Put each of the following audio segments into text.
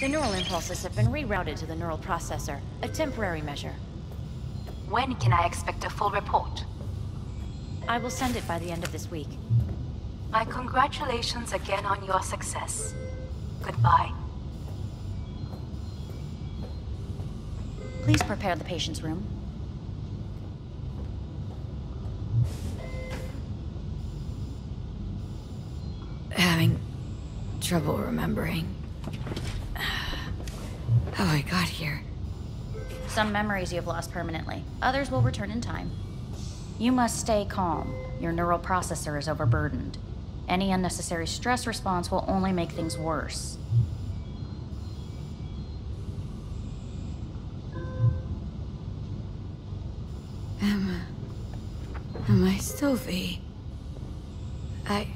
The neural impulses have been rerouted to the neural processor, a temporary measure. When can I expect a full report? I will send it by the end of this week. My congratulations again on your success. Goodbye. Please prepare the patient's room. Having trouble remembering how I got here. Some memories you have lost permanently. Others will return in time. You must stay calm. Your neural processor is overburdened. Any unnecessary stress response will only make things worse. Am I still V? I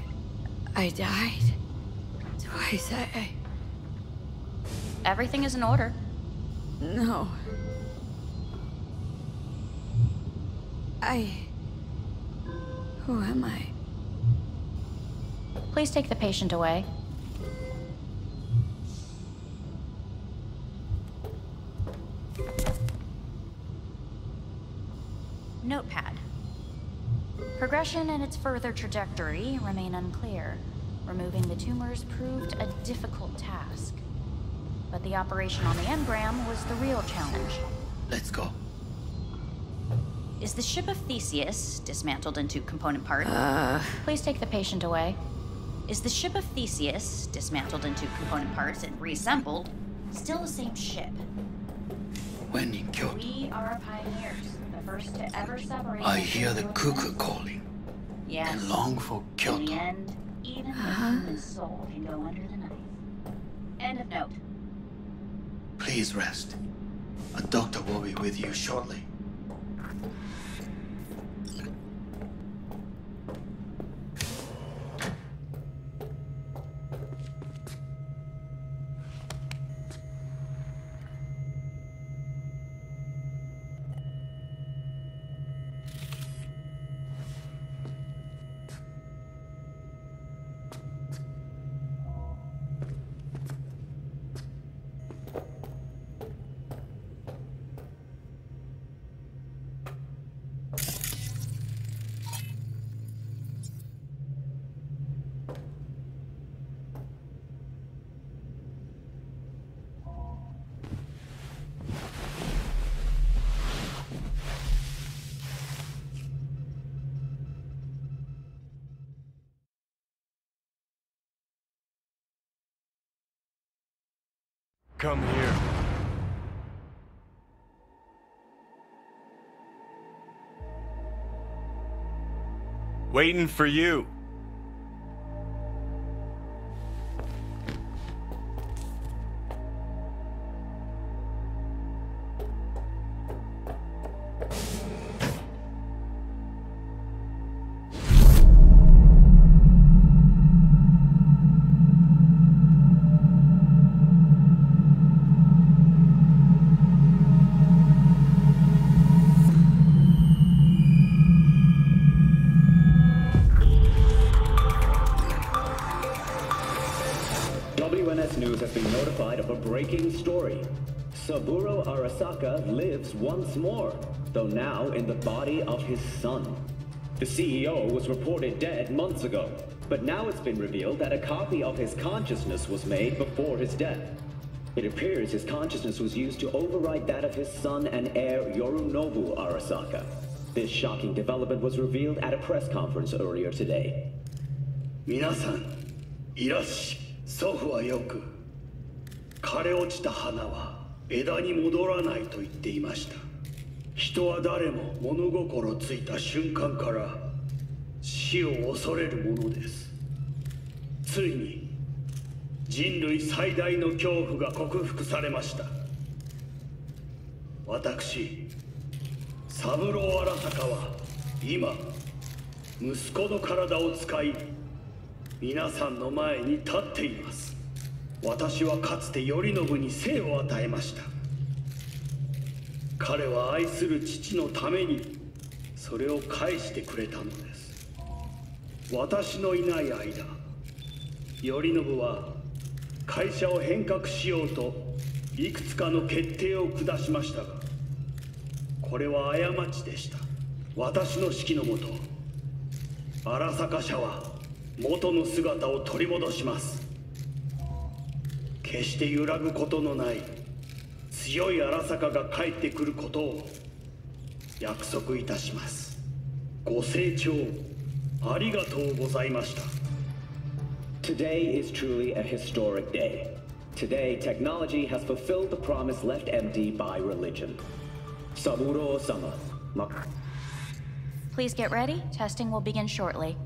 died twice. Everything is in order. No. Who am I? Please take the patient away. Notepad. Progression and its further trajectory remain unclear. Removing the tumors proved a difficult task. But the operation on the engram was the real challenge. Let's go. Is the ship of Theseus dismantled into component parts? Please take the patient away. Is the ship of Theseus dismantled into component parts and reassembled still the same ship? When in Kyoto, We are pioneers, the first to ever separate. I hear the cuckoo calling Yes. and long for In the Kyoto. end, even the human soul can go under the knife. End of note. Please rest. A doctor will be with you shortly. Come here. Waiting for you. WNS News has been notified of a breaking story. Saburo Arasaka lives once more, though now in the body of his son. The CEO was reported dead months ago, but now it's been revealed that a copy of his consciousness was made before his death. It appears his consciousness was used to override that of his son and heir Yorinobu Arasaka. This shocking development was revealed at a press conference earlier today. 皆さん、いらっしゃい。祖父はよく、枯れ落ちた花は枝に戻らないと言っていました。人は誰も物心ついた瞬間から死を恐れるものです。ついに人類最大の恐怖が克服されました。私、三郎荒坂は今、息子の体を使い、皆さんの前に立っています。私はかつて頼信に生を与えました。彼は愛する父のためにそれを返してくれたのです。私のいない間、頼信は会社を変革しようといくつかの決定を下しましたが、これは過ちでした。私の指揮のもと、荒坂社は元の姿を取り戻します。決して揺らぐことのない強い荒坂が帰ってくることを約束いたします。ご清聴ありがとうございました。 Today is truly a historic day. Today, technology has fulfilled the promise left empty by religion. Saburo-sama. Please get ready. Testing will begin shortly.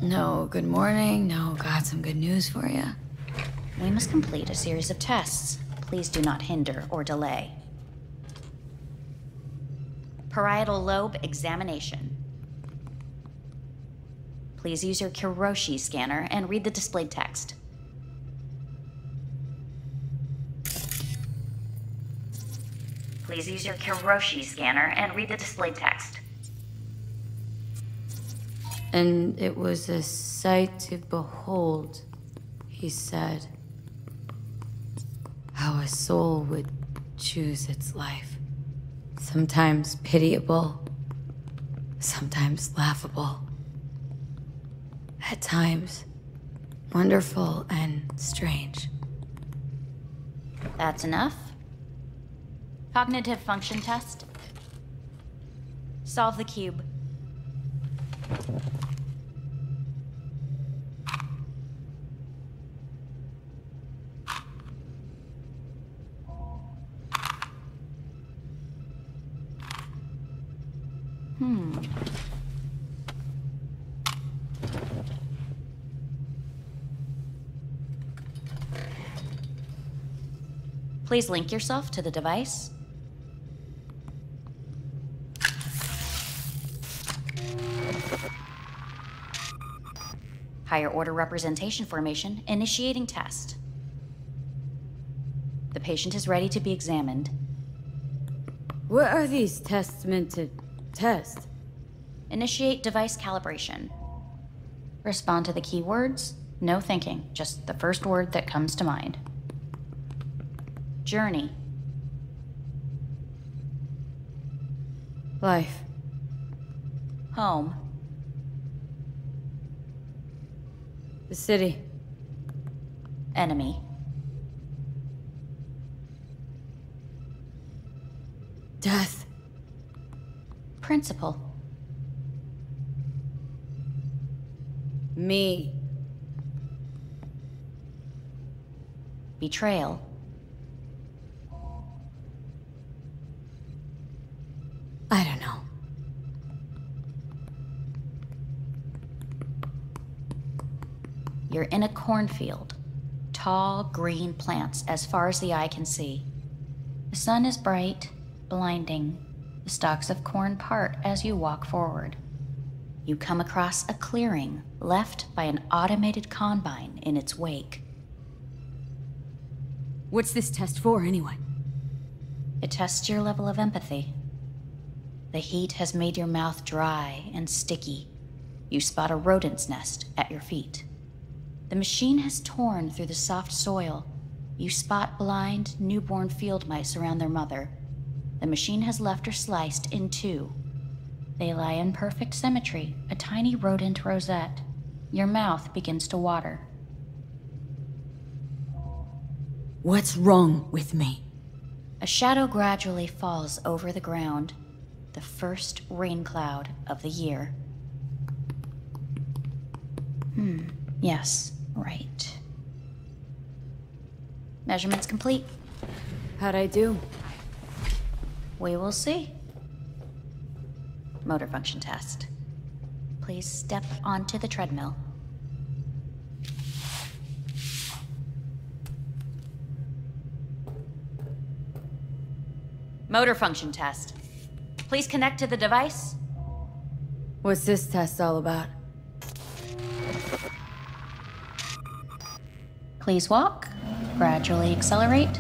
No, good morning. No, got some good news for you. We must complete a series of tests. Please do not hinder or delay. Parietal lobe examination. Please use your Kiroshi scanner and read the displayed text. Please use your Kiroshi scanner and read the displayed text. And it was a sight to behold, he said, how a soul would choose its life. Sometimes pitiable, sometimes laughable. At times, wonderful and strange. That's enough. Cognitive function test. Solve the cube. Please link yourself to the device. Higher order representation formation, initiating test. The patient is ready to be examined. What are these tests meant to test? Initiate device calibration. Respond to the keywords. No thinking, just the first word that comes to mind. Journey. Life. Home. The city. Enemy. Death. Principal. Me. Betrayal. I don't know. You're in a cornfield. Tall, green plants as far as the eye can see. The sun is bright, blinding. The stalks of corn part as you walk forward. You come across a clearing left by an automated combine in its wake. What's this test for, anyway? It tests your level of empathy. The heat has made your mouth dry and sticky. You spot a rodent's nest at your feet. The machine has torn through the soft soil. You spot blind, newborn field mice around their mother. The machine has left her sliced in two. They lie in perfect symmetry, a tiny rodent rosette. Your mouth begins to water. What's wrong with me? A shadow gradually falls over the ground. The first rain cloud of the year. Yes, right. Measurements complete. How'd I do? We will see. Motor function test. Please step onto the treadmill. Motor function test. Please connect to the device. What's this test all about? Please walk. Gradually accelerate.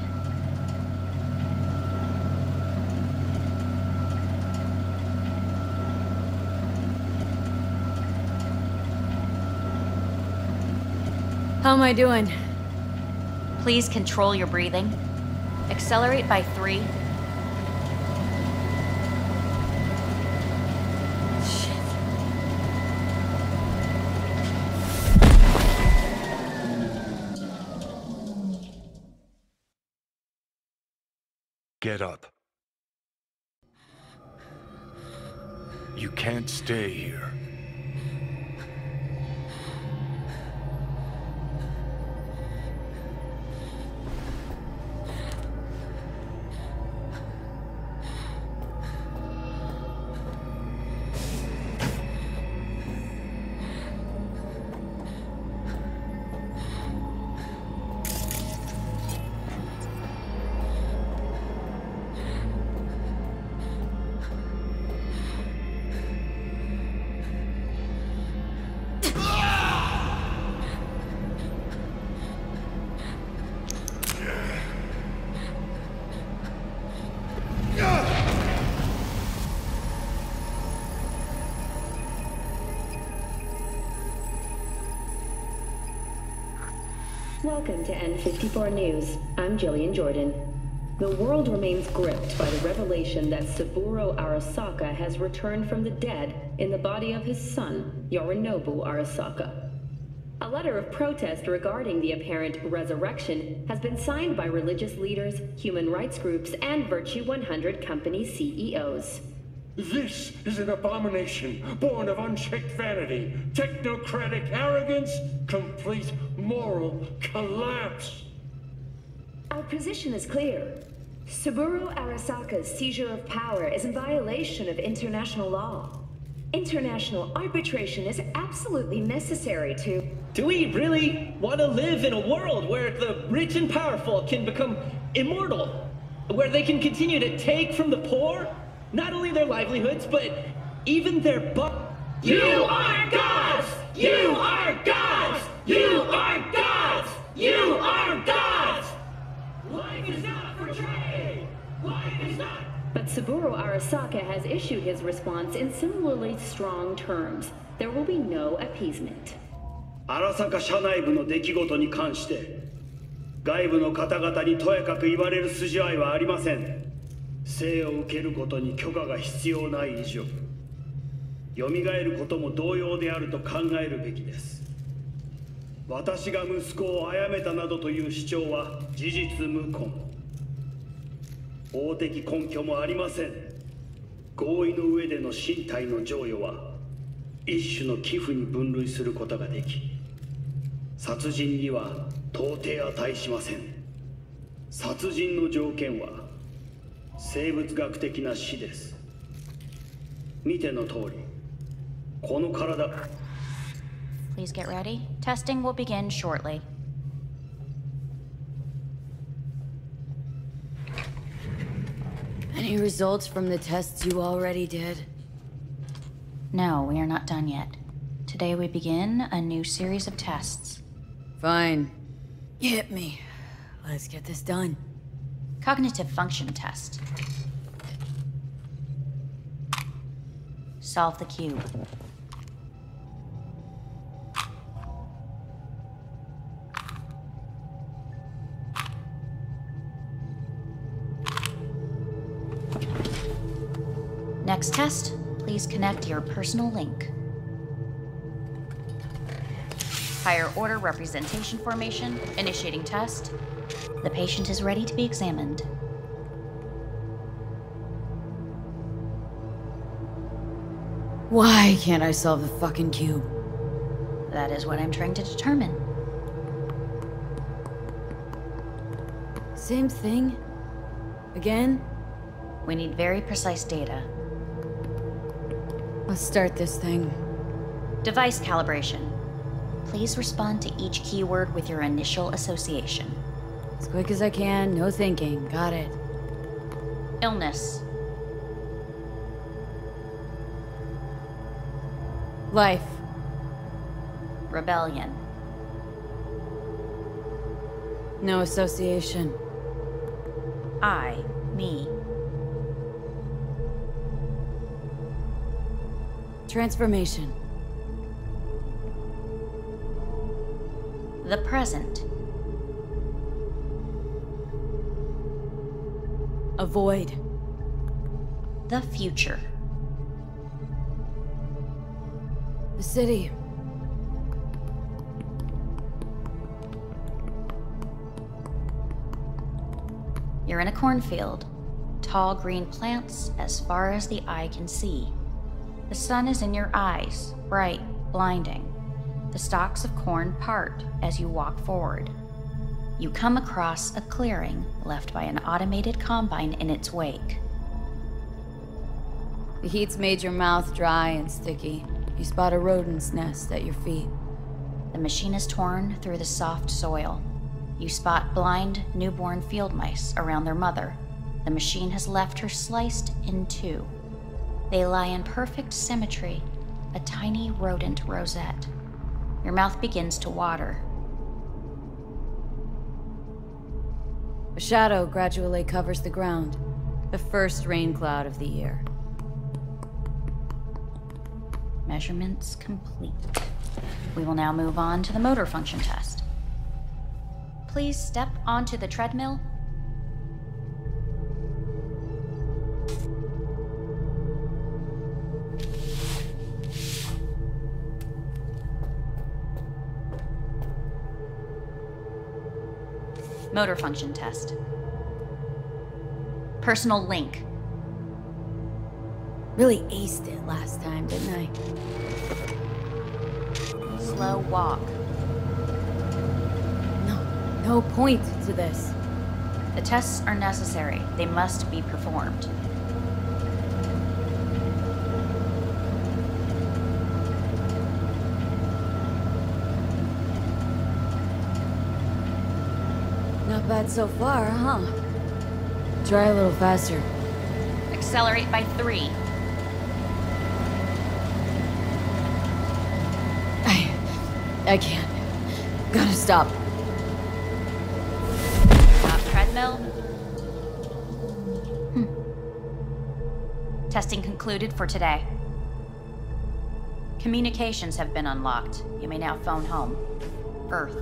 How am I doing? Please control your breathing. Accelerate by 3. Get up. You can't stay here. Welcome to N54 News. I'm Jillian Jordan. The world remains gripped by the revelation that Saburo Arasaka has returned from the dead in the body of his son, Yorinobu Arasaka. A letter of protest regarding the apparent resurrection has been signed by religious leaders, human rights groups, and Virtue 100 company CEOs. This is an abomination born of unchecked vanity, technocratic arrogance, complete moral collapse. Our position is clear. Saburo Arasaka's seizure of power is in violation of international law. International arbitration is absolutely necessary to... Do we really want to live in a world where the rich and powerful can become immortal? Where they can continue to take from the poor? Not only their livelihoods, but even their You are gods! You are gods! You are gods! You are gods! Life is not for trade! Life is not... But Saburo Arasaka has issued his response in similarly strong terms. There will be no appeasement. 荒坂社内部の出来事に関して外部の方々にとやかく言われる筋合いはありません。生を受けることに許可が必要ない以上蘇ることも同様であると考えるべきです。私が息子を殺めたなどという主張は事実無根。法的根拠もありません。合意の上での身体の贈与は一種の寄付に分類することができ殺人には到底値しません。殺人の条件は生物学的な死です。見ての通り、この体。Please get ready. Testing will begin shortly. Any results from the tests you already did? No, we are not done yet. Today we begin a new series of tests. Fine. Hit me. Let's get this done. Cognitive function test. Solve the cube. Next test, please connect your personal link. Higher order representation formation, initiating test. The patient is ready to be examined. Why can't I solve the fucking cube? That is what I'm trying to determine. Same thing? Again? We need very precise data. Let's start this thing. Device calibration. Please respond to each keyword with your initial association. As quick as I can, no thinking. Got it. Illness. Life. Rebellion. No association. I, me. Transformation. The present. avoid? The future. The city. You're in a cornfield. Tall green plants as far as the eye can see. The sun is in your eyes, bright, blinding. The stalks of corn part as you walk forward. You come across a clearing left by an automated combine in its wake. The heat's made your mouth dry and sticky. You spot a rodent's nest at your feet. The machine is torn through the soft soil. You spot blind, newborn field mice around their mother. The machine has left her sliced in two. They lie in perfect symmetry, a tiny rodent rosette. Your mouth begins to water. A shadow gradually covers the ground. The first rain cloud of the year. Measurements complete. We will now move on to the motor function test. Please step onto the treadmill. Motor function test. Personal link. Really aced it last time, didn't I? Slow walk. No point to this. The tests are necessary. They must be performed. Not bad so far, huh? Try a little faster. Accelerate by 3. I can't. Gotta stop. Stop treadmill. Testing concluded for today. Communications have been unlocked. You may now phone home. Earth.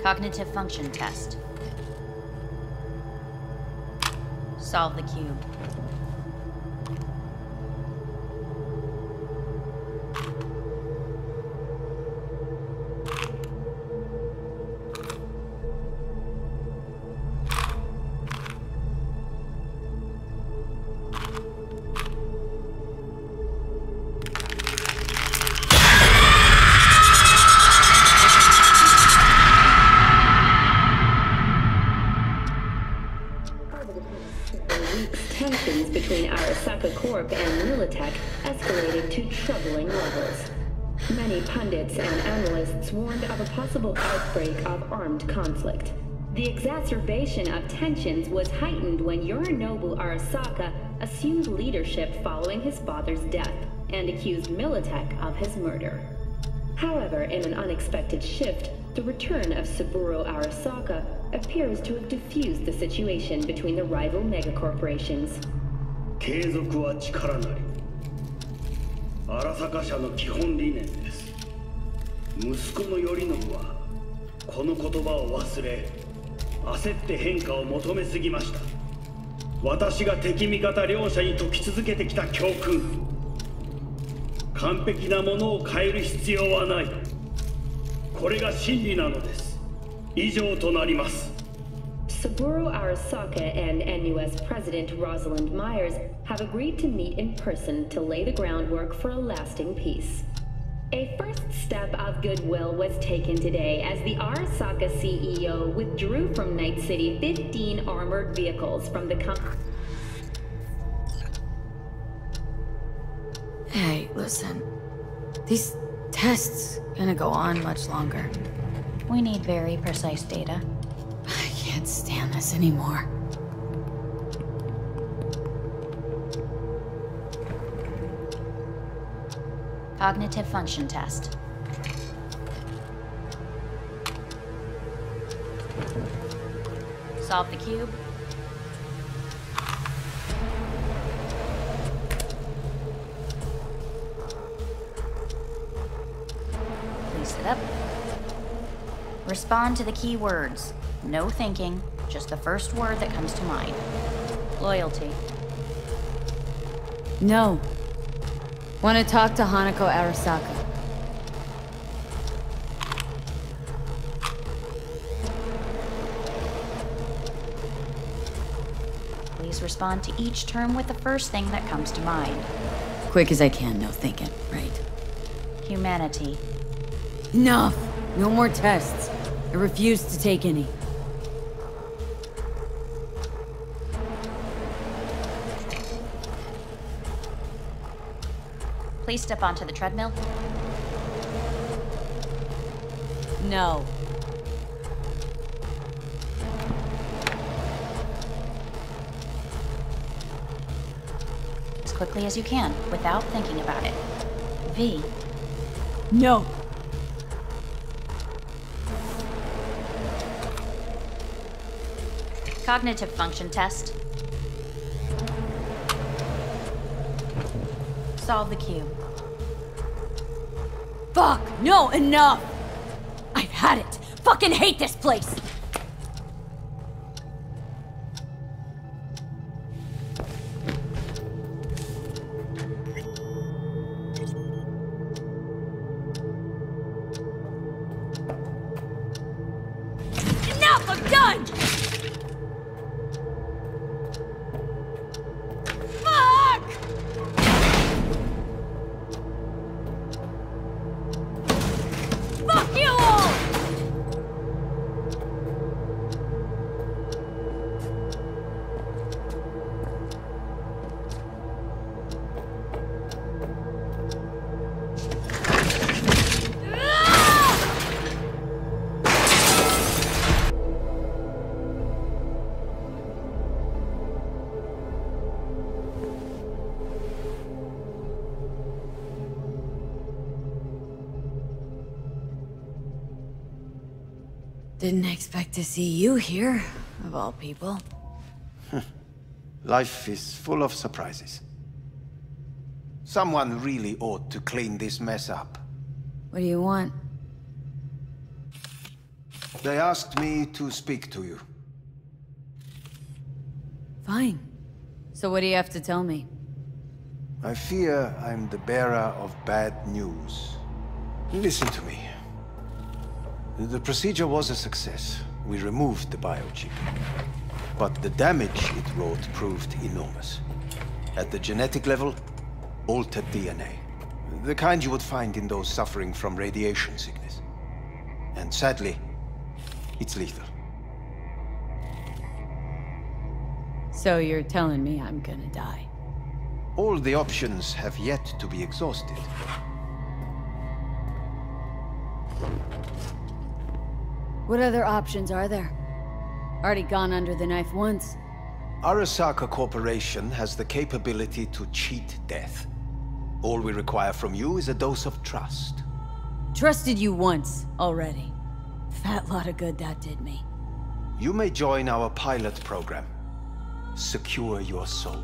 Cognitive function test. Solve the cube. Militech escalated to troubling levels. Many pundits and analysts warned of a possible outbreak of armed conflict. The exacerbation of tensions was heightened when Yorinobu Arasaka assumed leadership following his father's death and accused Militech of his murder. However, in an unexpected shift, the return of Saburo Arasaka appears to have diffused the situation between the rival megacorporations. 継続は力なり。荒坂社の基本理念です。息子の頼信はこの言葉を忘れ、焦って変化を求めすぎました。私が敵味方両者に解き続けてきた教訓。完璧なものを変える必要はない。これが真理なのです。以上となります。Saburo Arasaka and NUS President Rosalind Myers have agreed to meet in person to lay the groundwork for a lasting peace. A first step of goodwill was taken today as the Arasaka CEO withdrew from Night City 15 armored vehicles from the company. Hey, listen. These tests gonna go on much longer. We need very precise data. I can't stand this anymore. Cognitive function test. Solve the cube. Please sit up. Respond to the key words. No thinking, just the first word that comes to mind. Loyalty. No. Want to talk to Hanako Arasaka. Please respond to each term with the first thing that comes to mind. Quick as I can, no thinking, right? Humanity. Enough! No more tests. I refuse to take any. Please step onto the treadmill. No. As quickly as you can, without thinking about it. V. No. Cognitive function test. Solve the cube. Fuck! No, enough! I've had it! Fucking hate this place! Enough! I'm done! Didn't expect to see you here, of all people. Life is full of surprises. Someone really ought to clean this mess up. What do you want? They asked me to speak to you. Fine. So what do you have to tell me? I fear I'm the bearer of bad news. Listen to me. The procedure was a success. We removed the biochip. But the damage it wrought proved enormous. At the genetic level, altered DNA. The kind you would find in those suffering from radiation sickness. And sadly, it's lethal. So you're telling me I'm gonna die? All the options have yet to be exhausted. What other options are there? Already gone under the knife once. Arasaka Corporation has the capability to cheat death. All we require from you is a dose of trust. Trusted you once already. Fat lot of good that did me. You may join our pilot program. Secure your soul.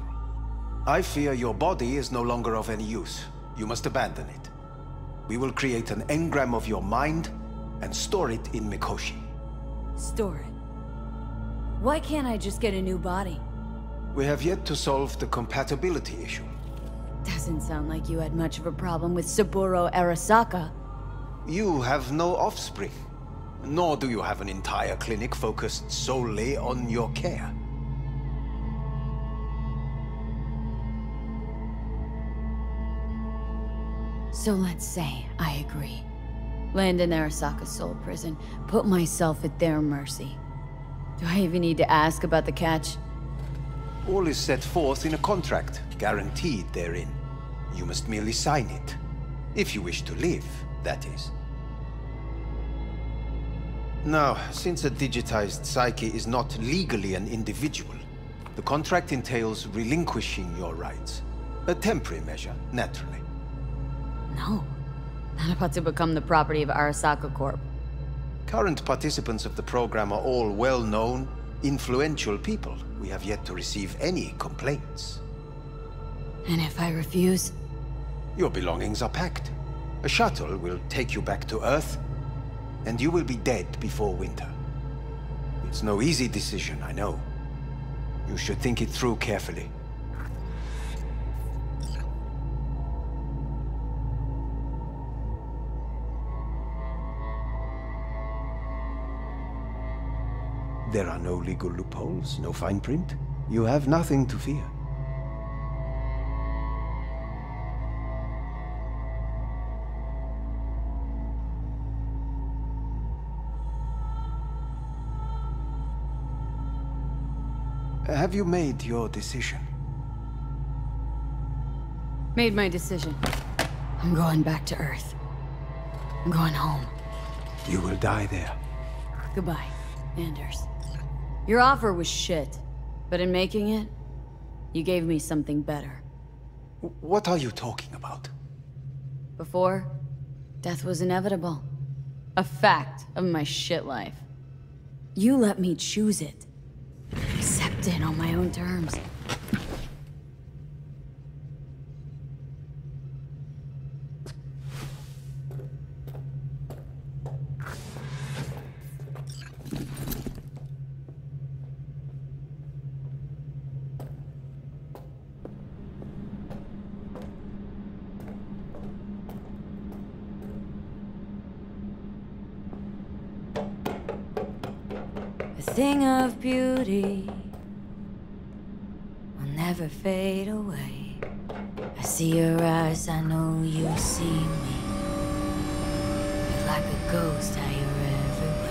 I fear your body is no longer of any use. You must abandon it. We will create an engram of your mind and store it in Mikoshi. Store it? Why can't I just get a new body? We have yet to solve the compatibility issue. Doesn't sound like you had much of a problem with Saburo Arasaka. You have no offspring. Nor do you have an entire clinic focused solely on your care. So let's say I agree. Land in Arasaka's soul prison, put myself at their mercy. Do I even need to ask about the catch? All is set forth in a contract, guaranteed therein. You must merely sign it. If you wish to live, that is. Now, since a digitized psyche is not legally an individual, the contract entails relinquishing your rights. A temporary measure, naturally. No. Not about to become the property of Arasaka Corp. Current participants of the program are all well-known, influential people. We have yet to receive any complaints. And if I refuse? Your belongings are packed. A shuttle will take you back to Earth, and you will be dead before winter. It's no easy decision, I know. You should think it through carefully. There are no legal loopholes, no fine print. You have nothing to fear. Have you made your decision? Made my decision. I'm going back to Earth. I'm going home. You will die there. Goodbye, Anders. Your offer was shit, but in making it, you gave me something better. What are you talking about? Before, death was inevitable. A fact of my shit life. You let me choose it. Accept it on my own terms. Thing of beauty will never fade away. I see your eyes, I know you see me. You're like a ghost, how you're everywhere.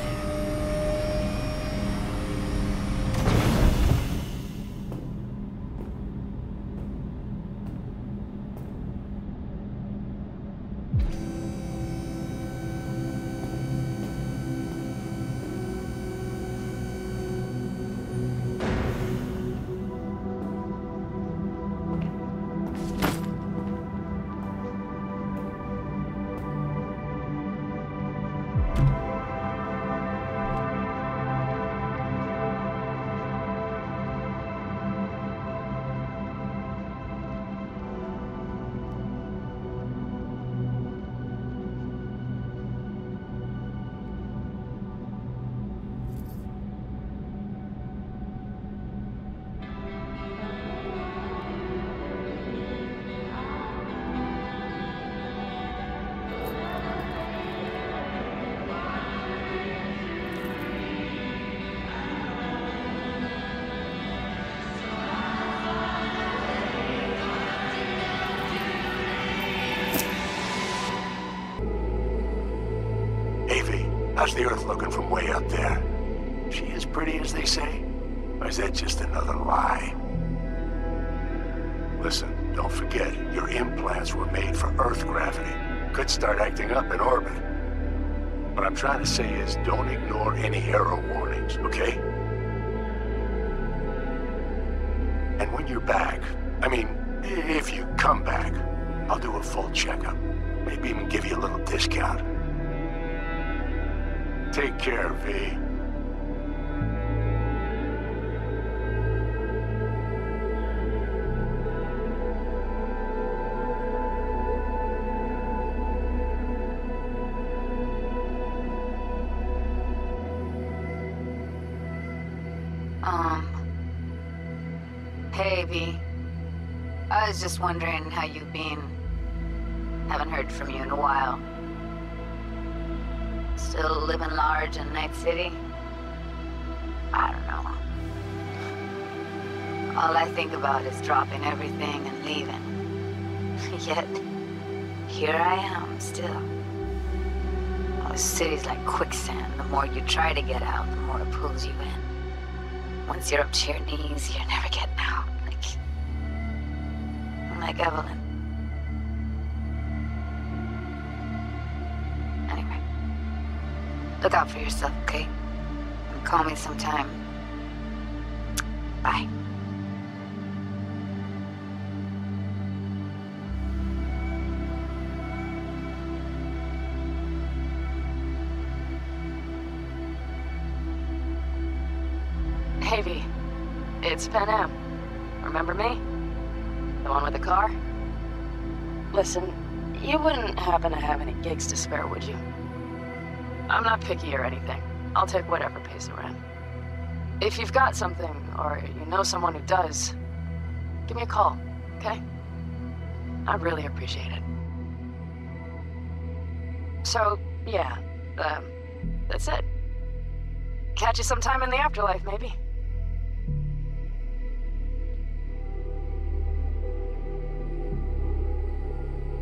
How's the Earth looking from way up there? She as pretty as they say? Or is that just another lie? Listen, Don't forget, your implants were made for Earth gravity. Could start acting up in orbit. What I'm trying to say is, don't ignore any error warnings, okay? And when you're back, I mean, if you come back, I'll do a full checkup. Maybe even give you a little discount. Take care, V. Hey, V. I was just wondering how you've been. Haven't heard from you in a while. Still living large in Night City? I don't know. All I think about is dropping everything and leaving. Yet, here I am, still. Oh, the city's like quicksand. The more you try to get out, the more it pulls you in. Once you're up to your knees, you're never getting out. Like Evelyn. Anyway. Look out for yourself, okay? And call me sometime. Bye. Hey, V. It's Pan Am. Remember me? The one with the car? Listen, you wouldn't happen to have any gigs to spare, would you? I'm not picky or anything. I'll take whatever pays the rent. If you've got something, or you know someone who does, give me a call, okay? I'd really appreciate it. So, yeah, that's it. Catch you sometime in the afterlife, maybe.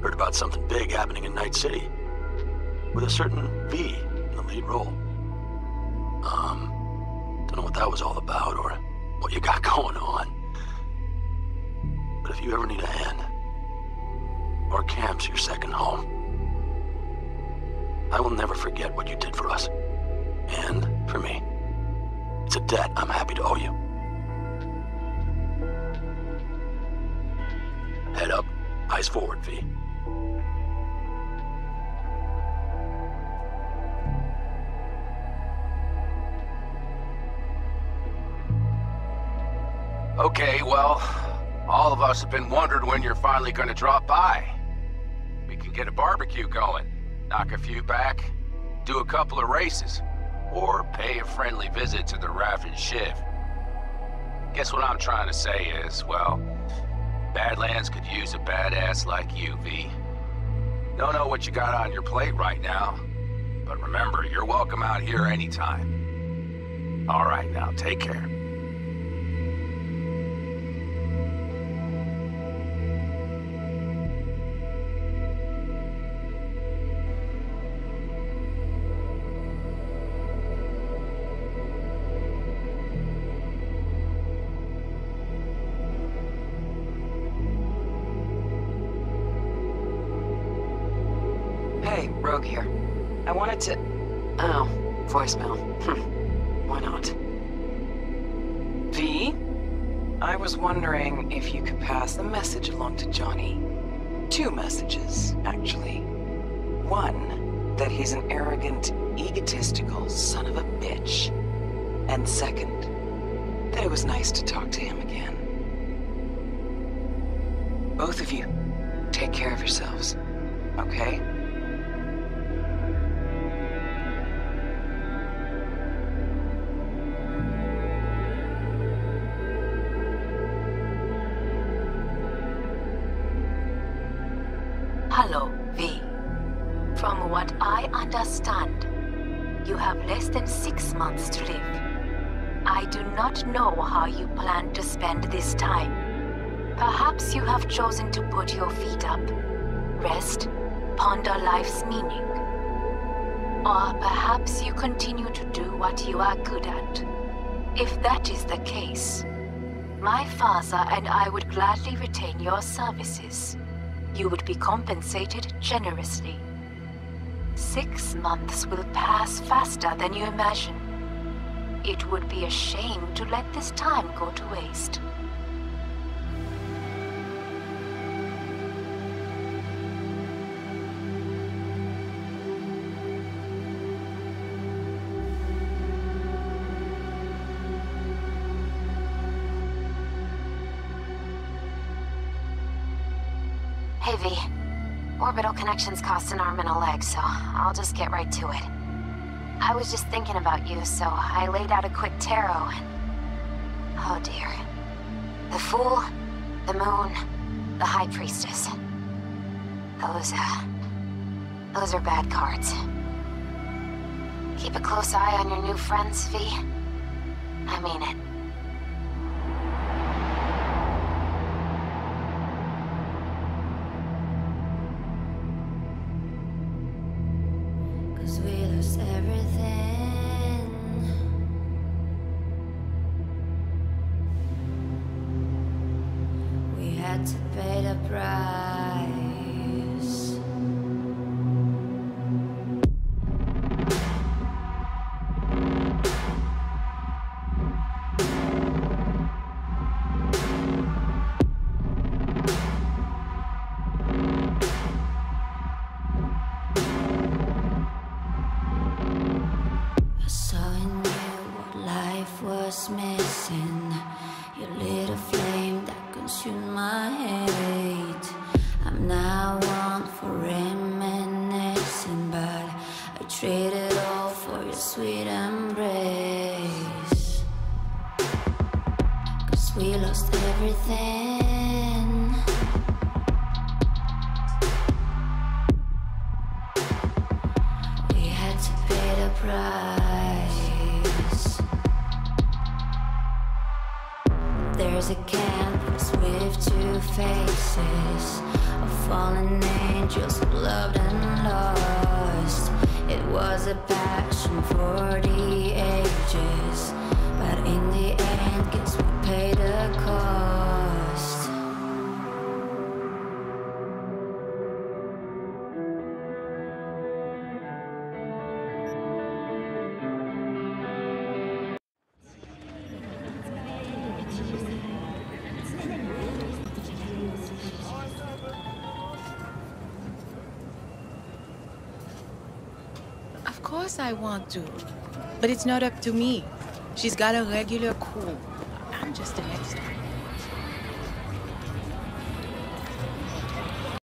Heard about something big happening in Night City. With a certain V in the lead role. Don't know what that was all about or what you got going on. But if you ever need a hand, our camp's your second home. I will never forget what you did for us. And for me. It's a debt I'm happy to owe you. Head up, eyes forward, V. Okay, well, all of us have been wondering when you're finally gonna drop by. We can get a barbecue going, knock a few back, do a couple of races, or pay a friendly visit to the Raff and Shiv. Guess what I'm trying to say is, well, Badlands could use a badass like you, V. Don't know what you got on your plate right now, but remember, you're welcome out here anytime. All right, now, take care. Rogue here. I wanted to... Oh, voicemail. Why not? V? I was wondering if you could pass the message along to Johnny. 2 messages, actually. One, that he's an arrogant, egotistical son of a bitch. And second, that it was nice to talk to him again. Both of you, take care of yourselves, okay? Hello, V. From what I understand, you have less than 6 months to live. I do not know how you plan to spend this time. Perhaps you have chosen to put your feet up, rest, ponder life's meaning. Or perhaps you continue to do what you are good at. If that is the case, My father and I would gladly retain your services. You would be compensated generously. 6 months will pass faster than you imagine. It would be a shame to let this time go to waste. Hey, V. Orbital connections cost an arm and a leg, so I'll just get right to it. I was just thinking about you, so I laid out a quick tarot and... oh dear. The Fool, the Moon, the High Priestess. Those are bad cards. Keep a close eye on your new friends, V. I mean it. To pay the price. I saw in you what life was missing. You lit a flame that consumed my hate. I'm now one for reminiscing, but I trade it all for your sweet embrace. 'Cause we lost everything. We had to pay the price. There's a canvas with 2 faces of fallen angels who loved and lost. It was a passion for the ages, but in the end, guess we paid the cost. Of course I want to, but it's not up to me. She's got a regular crew. I'm just an extra.